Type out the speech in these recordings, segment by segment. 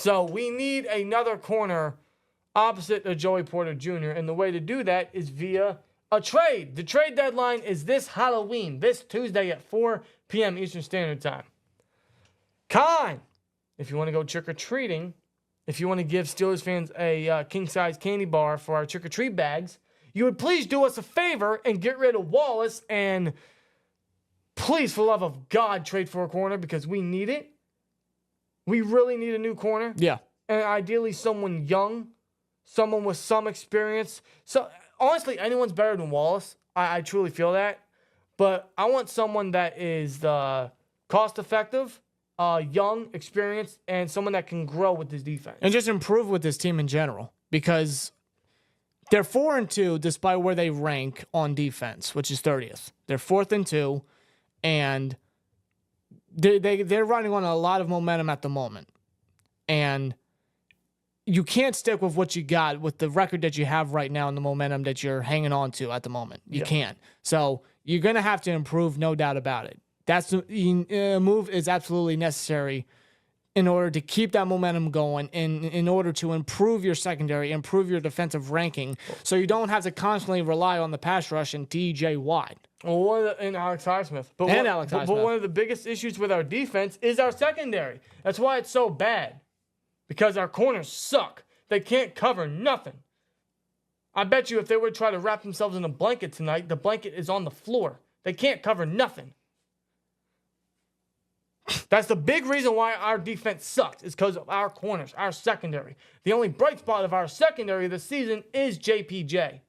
So we need another corner opposite of Joey Porter Jr., and the way to do that is via a trade. The trade deadline is this Halloween, this Tuesday at 4 p.m. Eastern Standard Time. Con, if you want to go trick-or-treating, if you want to give Steelers fans a king-size candy bar for our trick-or-treat bags, you would please do us a favor and get rid of Wallace and please, for the love of God, trade for a corner because we need it. We really need a new corner. Yeah. And ideally someone young, someone with some experience. So honestly, anyone's better than Wallace. I truly feel that. But I want someone that is cost-effective, young, experienced, and someone that can grow with this defense. And just improve with this team in general. Because they're 4-2 despite where they rank on defense, which is 30th. They're 4th-2, and they're running on a lot of momentum at the moment. And you can't stick with what you got with the record that you have right now and the momentum that you're hanging on to at the moment. You can't. So you're going to have to improve, no doubt about it. That's a move is absolutely necessary in order to keep that momentum going and in order to improve your secondary, improve your defensive ranking, so you don't have to constantly rely on the pass rush and DJ Watt. And Alex Highsmith. But one of the biggest issues with our defense is our secondary. That's why it's so bad. Because our corners suck. They can't cover nothing. I bet you if they were to try to wrap themselves in a blanket tonight, the blanket is on the floor. They can't cover nothing. That's the big reason why our defense sucks, is because of our corners, our secondary. The only bright spot of our secondary this season is JPJ.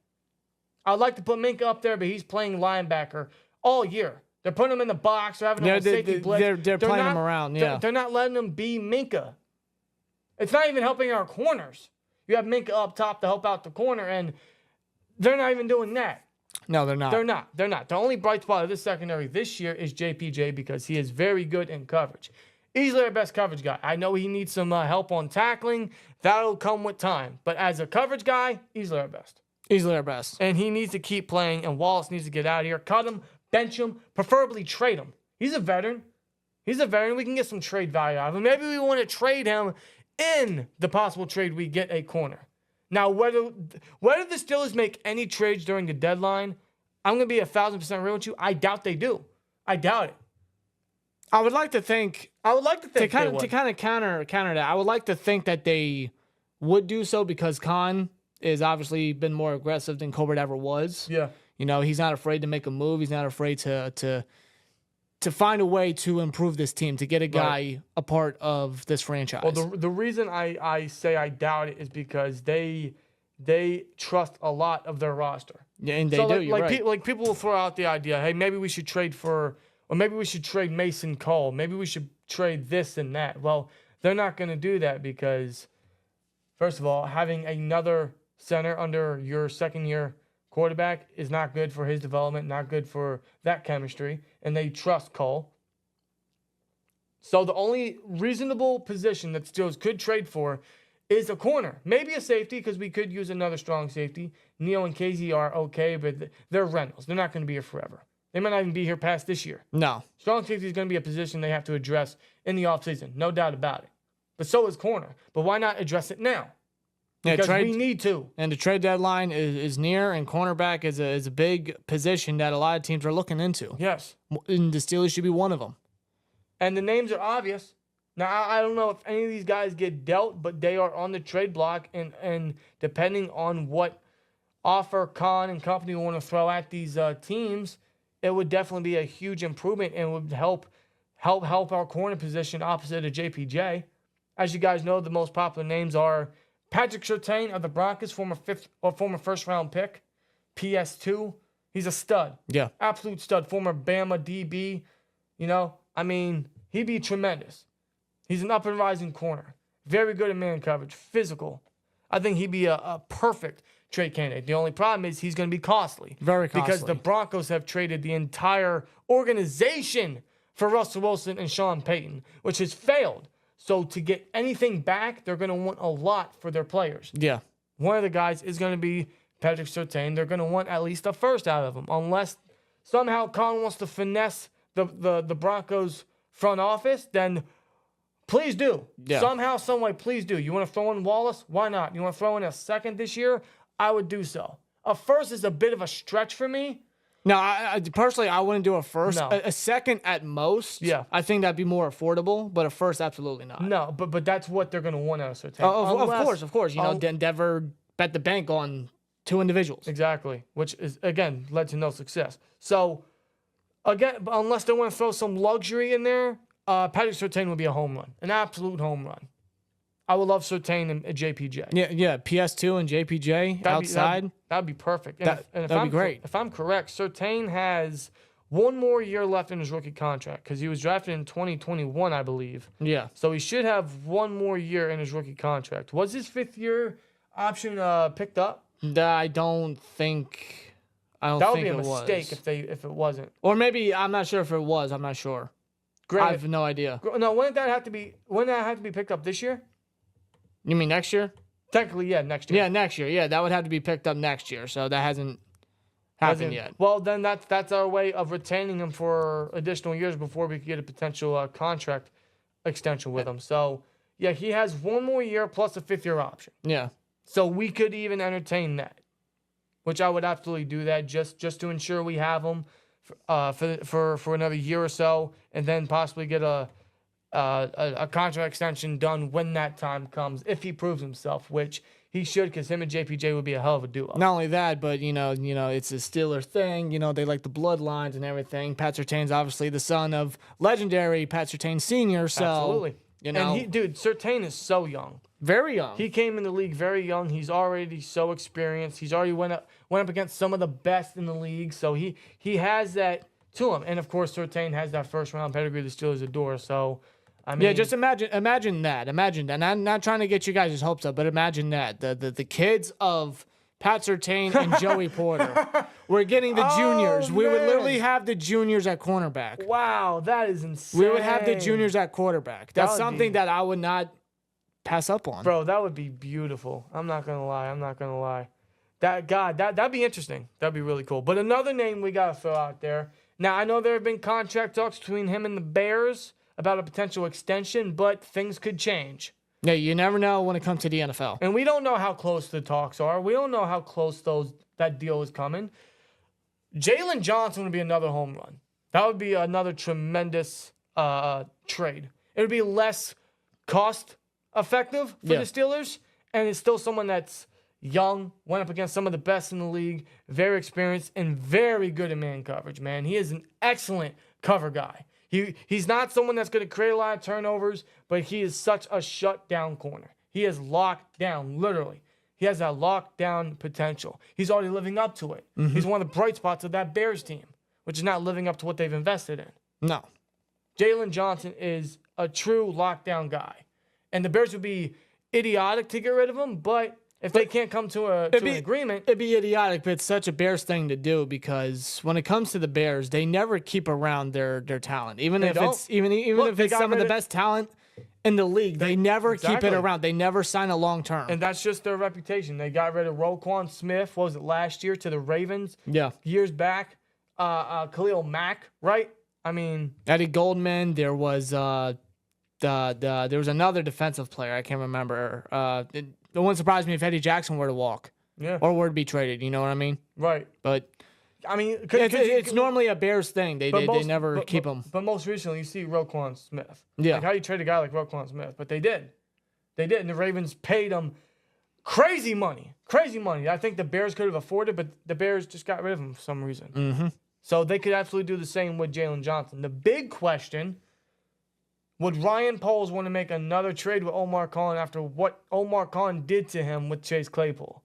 I'd like to put Minka up there, but he's playing linebacker all year. They're putting him in the box. They're having him on safety blitz. They're playing him around, yeah. They're not letting him be Minka. It's not even helping our corners. You have Minka up top to help out the corner, and they're not even doing that. No, they're not. They're not. The only bright spot of this secondary this year is JPJ because he is very good in coverage. Easily our best coverage guy. I know he needs some help on tackling. That'll come with time. But as a coverage guy, easily our best. Easily our best. And he needs to keep playing, and Wallace needs to get out of here. Cut him, bench him, preferably trade him. He's a veteran. We can get some trade value out of him. Maybe we want to trade him in the possible trade we get a corner. Now, whether the Steelers make any trades during the deadline, I'm going to be 1,000% real with you. I doubt they do. I doubt it. I would like to think to kind of counter that. I would like to think that they would do so because Khan is obviously been more aggressive than Colbert ever was. Yeah. You know, he's not afraid to make a move. He's not afraid to find a way to improve this team, to get a guy a part of this franchise. Well, the reason I say I doubt it is because they trust a lot of their roster. Yeah, and they do. You're right. People will throw out the idea, hey, maybe we should trade Mason Cole. Maybe we should trade this and that. Well, they're not going to do that because, first of all, having another center under your second-year quarterback is not good for his development, not good for that chemistry, and they trust Cole. So the only reasonable position that Steelers could trade for is a corner. Maybe a safety, because we could use another strong safety. Neo and KZ are okay, but they're rentals. They're not going to be here forever. They might not even be here past this year. No. Strong safety is going to be a position they have to address in the offseason. No doubt about it. But so is corner. But why not address it now? Because we need to. And the trade deadline is near, and cornerback is a big position that a lot of teams are looking into. Yes. And the Steelers should be one of them. And the names are obvious. Now, I don't know if any of these guys get dealt, but they are on the trade block, and depending on what offer Khan and company want to throw at these teams, it would definitely be a huge improvement and would help our corner position opposite of JPJ. As you guys know, the most popular names are Patrick Surtain of the Broncos, former first-round pick, PS2. He's a stud. Yeah. Absolute stud. Former Bama DB. You know, I mean, he'd be tremendous. He's an up-and-rising corner. Very good at man coverage. Physical. I think he'd be a perfect trade candidate. The only problem is he's going to be costly. Very costly. Because the Broncos have traded the entire organization for Russell Wilson and Sean Payton, which has failed. So to get anything back, they're going to want a lot for their players. Yeah. One of the guys is going to be Patrick Surtain. They're going to want at least a first out of him, unless somehow Khan wants to finesse the Broncos front office, then Please do. Yeah. Somehow, some way, please do. You want to throw in Wallace? Why not? You want to throw in a second this year? I would do so. A first is a bit of a stretch for me. No, I personally, I wouldn't do a first. No. A second at most. Yeah. I think that'd be more affordable, but a first, absolutely not. No, but that's what they're going to want out of Surtain. Of course. You know, Denver bet the bank on 2 individuals. Exactly, which is, again, led to no success. So, again, unless they want to throw some luxury in there, Patrick Surtain would be a home run, an absolute home run. I would love Surtain and JPJ. Yeah, PS2 and JPJ outside. That'd be perfect. That'd be great. If I'm correct, Surtain has 1 more year left in his rookie contract because he was drafted in 2021, I believe. Yeah. So he should have 1 more year in his rookie contract. Was his 5th year option picked up? I don't think That would be it a mistake was. if it wasn't. Or maybe I'm not sure if it was. I'm not sure. I have no idea. No, wouldn't that have to be picked up this year? You mean next year? Technically, yeah, next year. Yeah, next year. Yeah, that would have to be picked up next year. So that hasn't happened yet. Well, then that's our way of retaining him for additional years before we could get a potential contract extension with him. So, yeah, he has 1 more year plus a 5th year option. Yeah. So we could even entertain that, which I would absolutely do that just to ensure we have him for another year or so, and then possibly get a contract extension done when that time comes, if he proves himself, which he should, because him and JPJ would be a hell of a duo. Not only that, but you know, it's a Steeler thing. You know, they like the bloodlines and everything. Pat Surtain's obviously the son of legendary Pat Surtain Sr. So Absolutely. You know, And Surtain is so young. Very young. He came in the league very young. He's already so experienced. He's already went up against some of the best in the league. So he has that to him. And of course, Surtain has that 1st round pedigree the Steelers adore. So I mean, yeah, just imagine that. Imagine that. Not trying to get you guys' hopes up, but imagine that. The kids of Pat Surtain and Joey Porter were getting the juniors. We would literally have the juniors at cornerback. Wow, that is insane. We would have the juniors at quarterback. That's something that I would not pass up on. Bro, that would be beautiful. I'm not going to lie. That'd be interesting. That'd be really cool. But another name we got to throw out there. Now, I know there have been contract talks between him and the Bears about a potential extension, but things could change. Yeah, you never know when it comes to the NFL. And we don't know how close the talks are. We don't know how close that deal is coming. Jaylon Johnson would be another home run. That would be another tremendous trade. It would be less cost effective for the Steelers, and it's still someone that's young, went up against some of the best in the league, very experienced, and very good at man coverage, man. He is an excellent cover guy. He's not someone that's going to create a lot of turnovers, but he is such a shutdown corner. He is locked down, literally. He has that lockdown potential. He's already living up to it. Mm-hmm. He's one of the bright spots of that Bears team, which is not living up to what they've invested in. No. Jaylon Johnson is a true lockdown guy. And the Bears would be idiotic to get rid of him, but if they can't come to an agreement. It'd be idiotic, but it's such a Bears thing to do because when it comes to the Bears, they never keep around their talent. Even if it's some of the best talent in the league, they never keep it around. They never sign a long term. And that's just their reputation. They got rid of Roquan Smith, what was it, last year to the Ravens? Yeah. Years back. Khalil Mack, right? I mean, Eddie Goldman, there was there was another defensive player, I can't remember. It wouldn't surprise me if Eddie Jackson were to walk. Yeah. Or were to be traded, you know what I mean? Right. But I mean, it's normally a Bears thing. They never keep him. But most recently, you see Roquan Smith. Yeah. Like how you trade a guy like Roquan Smith, but they did. And the Ravens paid him crazy money. I think the Bears could have afforded, but the Bears just got rid of him for some reason. Mm-hmm. So they could absolutely do the same with Jaylon Johnson. The big question: would Ryan Poles want to make another trade with Omar Khan after what Omar Khan did to him with Chase Claypool?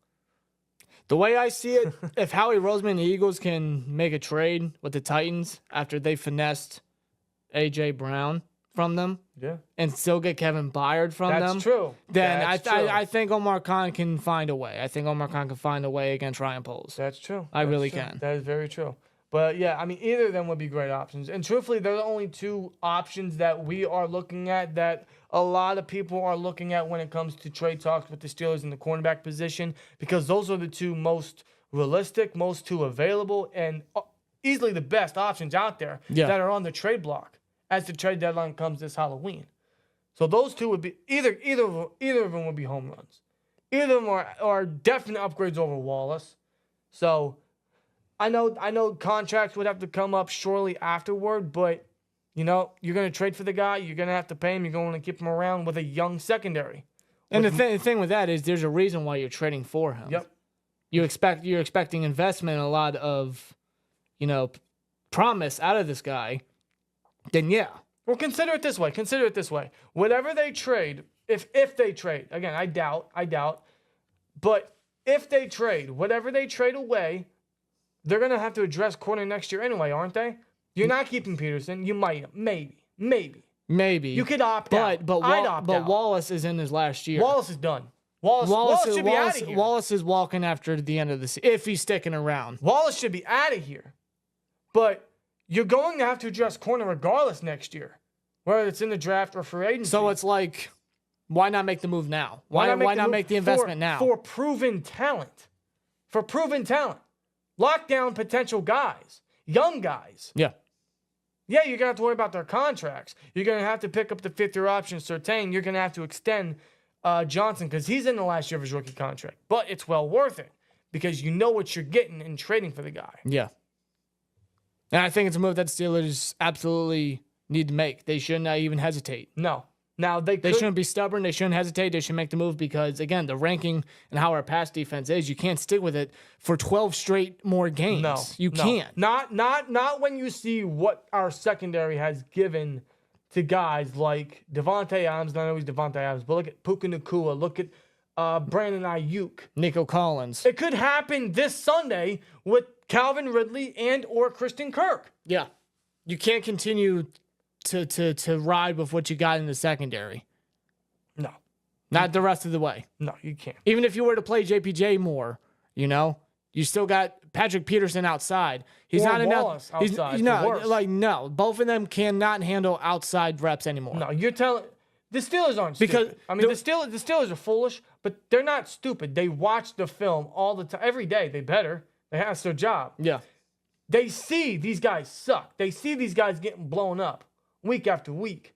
The way I see it, if Howie Roseman and the Eagles can make a trade with the Titans after they finessed A.J. Brown from them and still get Kevin Byard from them. That's true. Then I think Omar Khan can find a way. I think Omar Khan can find a way against Ryan Poles. That's true. I really can. That is very true. But, yeah, I mean, either of them would be great options. And truthfully, they're the only 2 options that we are looking at that a lot of people are looking at when it comes to trade talks with the Steelers in the cornerback position, because those are the 2 most realistic, most 2 available, and easily the best options out there that are on the trade block as the trade deadline comes this Halloween. So those two would be either of them would be home runs. Either of them are definite upgrades over Wallace. So I know contracts would have to come up shortly afterward, but you're going to trade for the guy. You're going to have to pay him. You're going to keep him around with a young secondary. And the thing with that is there's a reason why you're trading for him. Yep. You're expecting investment and a lot of, promise out of this guy. Then yeah. Well, consider it this way. Whatever they trade, if they trade, again, I doubt, but if they trade, whatever they trade away, they're going to have to address corner next year anyway, aren't they? You're not keeping Peterson. You might, maybe. You could opt out. But I'd opt out. Wallace is in his last year. Wallace is done. Wallace should be out of here. Wallace is walking after the end of the season, if he's sticking around. Wallace should be out of here. But you're going to have to address corner regardless next year, whether it's in the draft or free agency. So it's like, why not make the move now? Why not make the investment now? For proven talent. Lock down potential guys. Young guys. Yeah. Yeah, you're going to have to worry about their contracts. You're going to have to pick up the fifth-year option, Surtain. You're going to have to extend Johnson because he's in the last year of his rookie contract. But it's well worth it because you know what you're getting in trading for the guy. Yeah. And I think it's a move that the Steelers absolutely need to make. They should not even hesitate. No. Now, they shouldn't be stubborn. They shouldn't hesitate. They should make the move because, again, the ranking and how our pass defense is, you can't stick with it for 12 straight more games. No. You can't. Not when you see what our secondary has given to guys like Devontae Adams. Not always Devontae Adams, but look at Puka Nacua. Look at Brandon Ayuk. Nico Collins. It could happen this Sunday with Calvin Ridley and or Christian Kirk. Yeah. You can't continue to ride with what you got in the secondary. No. Not the rest of the way. No, you can't. Even if you were to play JPJ more, you still got Patrick Peterson outside. He's or not Wallace enough. Outside. No. Both of them cannot handle outside reps anymore. No, you're telling the Steelers aren't stupid. The Steelers are foolish, but they're not stupid. They watch the film all the time, every day. That's their job. Yeah. They see these guys suck. They see these guys getting blown up week after week.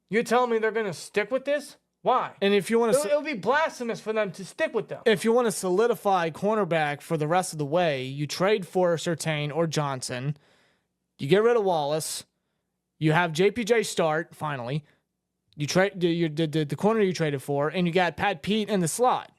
You're telling me they're going to stick with this? Why? And if you want to, it'll be blasphemous for them to stick with them. If you want to solidify cornerback for the rest of the way, you trade for Surtain or Johnson. You get rid of Wallace. You have JPJ start finally. You trade the corner you traded for, and you got Pat Pete in the slot.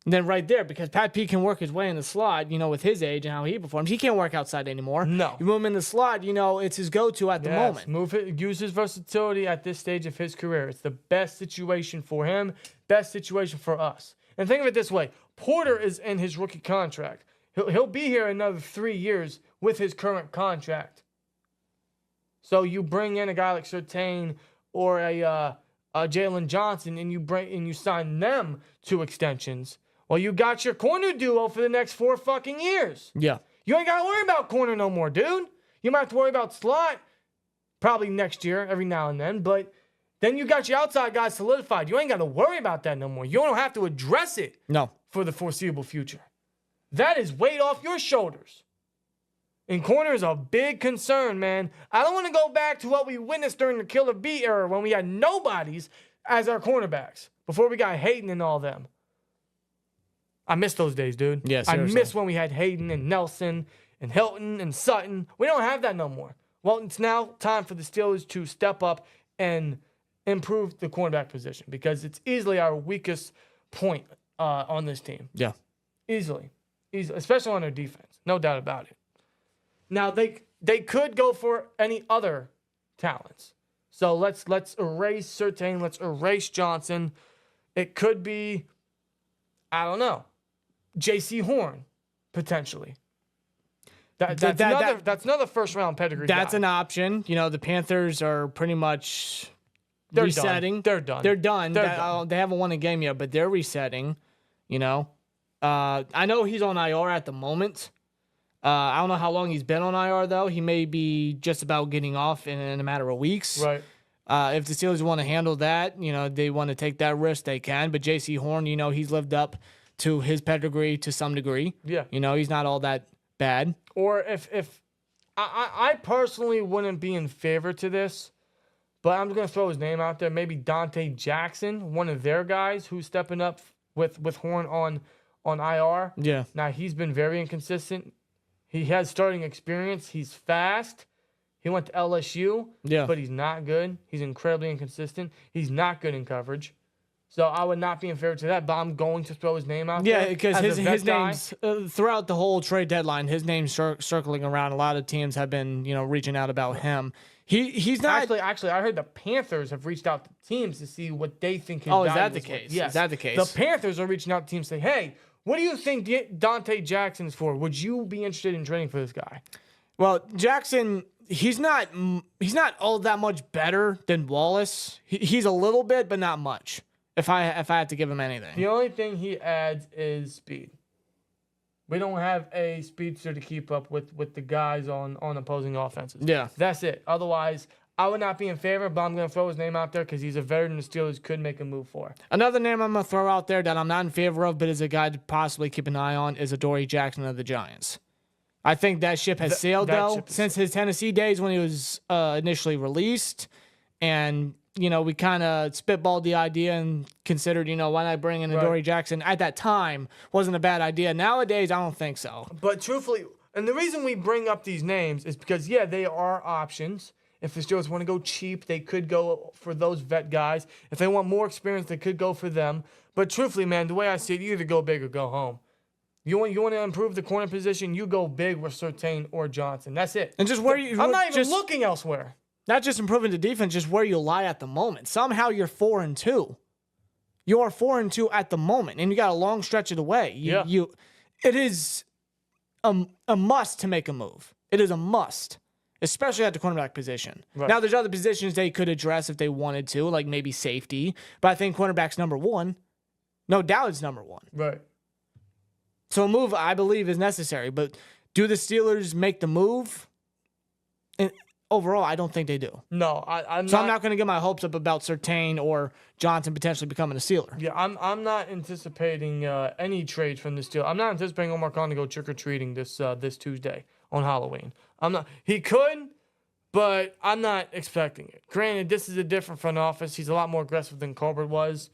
And then right there, because Pat Pete can work his way in the slot, with his age and how he performs, he can't work outside anymore. No. You move him in the slot, it's his go-to at the moment. Use his versatility at this stage of his career. It's the best situation for him, best situation for us. And think of it this way. Porter is in his rookie contract. He'll be here another 3 years with his current contract. So you bring in a guy like Surtain or a Jaylon Johnson, and you sign them to extensions. Well, you got your corner duo for the next 4 fucking years. Yeah. You ain't got to worry about corner no more, dude. You might have to worry about slot probably next year, every now and then, but then you got your outside guys solidified. You ain't got to worry about that no more. You don't have to address it for the foreseeable future. That is weight off your shoulders. And corner is a big concern, man. I don't want to go back to what we witnessed during the Killer B era when we had nobodies as our cornerbacks before we got Hayden and all them. I miss those days, dude. Yeah, I miss when we had Hayden and Nelson and Hilton and Sutton. We don't have that no more. Well, it's now time for the Steelers to step up and improve the cornerback position because it's easily our weakest point on this team. Yeah. Easily, especially on their defense. No doubt about it. Now, they could go for any other talents. So let's erase Surtain. Let's erase Johnson. It could be, I don't know, J.C. Horn, potentially. That's another first-round pedigree That's guy. an option. The Panthers are pretty much resetting. They're done. They haven't won a game yet, but they're resetting. I know he's on IR at the moment. I don't know how long he's been on IR, though. He may be just about getting off in a matter of weeks. Right. If the Steelers want to handle that, they want to take that risk, they can. But J.C. Horn, he's lived up to his pedigree to some degree. Yeah. He's not all that bad. Or if I personally wouldn't be in favor to this, But I'm going to throw his name out there. Maybe Dante Jackson, one of their guys who's stepping up with Horn on IR. Yeah. Now, he's been very inconsistent. He has starting experience. He's fast. He went to LSU, but he's not good. He's incredibly inconsistent. He's not good in coverage. So I would not be in favor to that, but I'm going to throw his name out there. Yeah, because his name's throughout the whole trade deadline, his name's circling around. A lot of teams have been, reaching out about him. He's not actually. I heard the Panthers have reached out to teams to see what they think his Oh, is value that the is case? worth. Yes. Is that the case? The Panthers are reaching out to teams saying, "Hey, what do you think Dante Jackson's for? Would you be interested in trading for this guy?" Well, Jackson, he's not all that much better than Wallace. He's a little bit, but not much. If I had to give him anything, The only thing he adds is speed. We don't have a speedster to keep up with the guys on opposing offenses. Yeah. That's it. Otherwise, I would not be in favor, but I'm going to throw his name out there because he's a veteran the Steelers could make a move for. Another name I'm going to throw out there that I'm not in favor of, but is a guy to possibly keep an eye on, is Adoree Jackson of the Giants. I think that ship has sailed, though, since his Tennessee days when he was initially released. And, we kind of spitballed the idea and considered, why not bring in Adoree Jackson at that time wasn't a bad idea. Nowadays, I don't think so. But truthfully, and the reason we bring up these names is because, yeah, they are options. If the Steelers want to go cheap, they could go for those vet guys. If they want more experience, they could go for them. But truthfully, man, the way I see it, you either go big or go home. You want to improve the corner position, you go big with Surtain or Johnson. That's it. And just I'm not even looking elsewhere. Not just improving the defense, just where you lie at the moment. Somehow you're 4-2. You are 4-2 at the moment, and you got a long stretch of the way. It is a must to make a move. It is a must, especially at the cornerback position. Right. Now, there's other positions they could address if they wanted to, like maybe safety. But I think cornerback's number one. No doubt it's number one. Right. So a move, I believe, is necessary. But do the Steelers make the move? And overall, I don't think they do. No, I'm not going to get my hopes up about Surtain or Johnson potentially becoming a Steeler. Yeah, I'm not anticipating any trades from the Steelers. I'm not anticipating Omar Khan to go trick-or-treating this Tuesday on Halloween. I'm not. He could, but I'm not expecting it. Granted, this is a different front office. He's a lot more aggressive than Colbert was.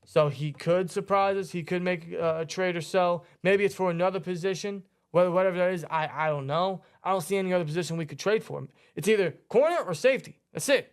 So he could surprise us. He could make a trade or so. Maybe it's for another position. Whatever that is, I don't know. I don't see any other position we could trade for him. It's either corner or safety. That's it.